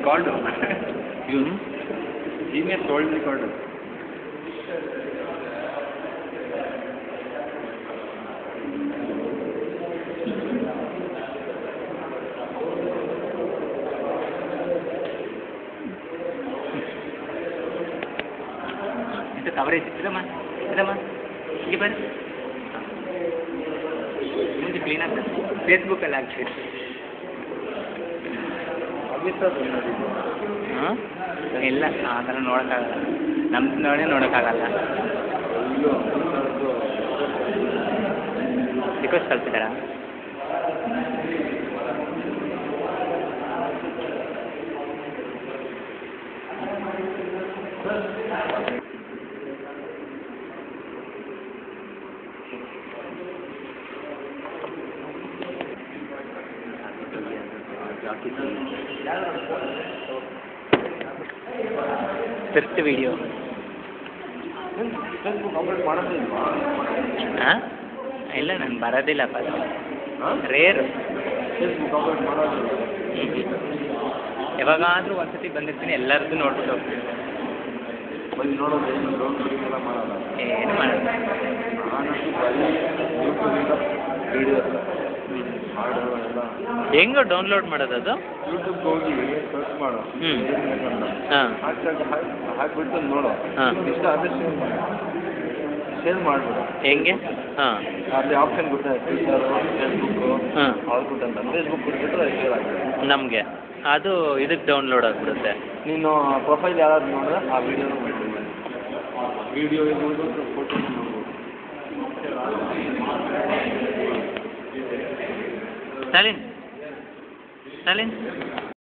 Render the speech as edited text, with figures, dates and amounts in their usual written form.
Record ಇವನು senior world record. Coverage ಇದಮ್ಮ ಇದಮ್ಮ ಹೀಗೆ ಬನ್ನಿ ಮುಂದೆ ಕ್ಲೀನ್ ಆಗ್ತದೆ. ಫೇಸ್ಬುಕ್ಕಲ್ಲಿ ಹಾಕ್ತೀವಿ. ಹಾಂ ಇಲ್ಲ ಆ ಥರ ನೋಡೋಕ್ಕಾಗಲ್ಲ. ನಮ್ಮ ನೋಡಿ ನೋಡೋಕ್ಕಾಗಲ್ಲ. ರಿಕ್ವೆಸ್ಟ್ ಕಳ್ಸಿದ್ದಾರಾ? ಫಿಫ್ತ್ ವಿಡಿಯೋ ಹಾಂ ಇಲ್ಲ ನಾನು ಬರೋದಿಲ್ಲಪ್ಪ, ರೇರು. ಯಾವಾಗಾದರೂ ಒಂದ್ಸತಿ ಬಂದಿರ್ತೀನಿ, ಎಲ್ಲರದ್ದು ನೋಡ್ಬಿಟ್ಟು ಹೋಗ್ತೀನಿ. ಏನು ಮಾಡೋದು, ಹೆಂಗೋ ಡೌನ್ಲೋಡ್ ಮಾಡೋದು ಅದು? ಯೂಟ್ಯೂಬ್ಗೆ ಹೋಗಿ ಸರ್ಚ್ ಮಾಡು. ಹಾಂ ಹಾಕ್ಬಿಟ್ಟು ನೋಡು. ಹಾಂ ಇಷ್ಟ ಆದಷ್ಟು ಶೇರ್ ಮಾಡಿಬಿಡು. ಹೆಂಗೆ? ಹಾಂ ಅಲ್ಲಿ ಆಪ್ಷನ್ ಗೊತ್ತಾಯ್ತು, ಟ್ವಿಟರು, ಫೇಸ್ಬುಕ್ಕು, ಹಾಂ ಆಲ್ಬಿಟ್ಟು ಅಂತ. ಫೇಸ್ಬುಕ್ ಬಿಟ್ಬಿಟ್ರೆ ಅದು ಶೇರ್ ಆಗುತ್ತೆ ನಮಗೆ. ಅದು ಇದಕ್ಕೆ ಡೌನ್ಲೋಡ್ ಆಗಿಬಿಡುತ್ತೆ. ನೀನು ಪ್ರೊಫೈಲ್ ಯಾರಾದ್ರು ನೋಡಿದ್ರೆ ಆ ವಿಡಿಯೋನ ಮಾಡ್ಬೋದು. ವಿಡಿಯೋ ಇರ್ಬೋದು, ಫೋಟೋ ನೋಡ್ಬೋದು. ಸ್ಟಾಲಿನ್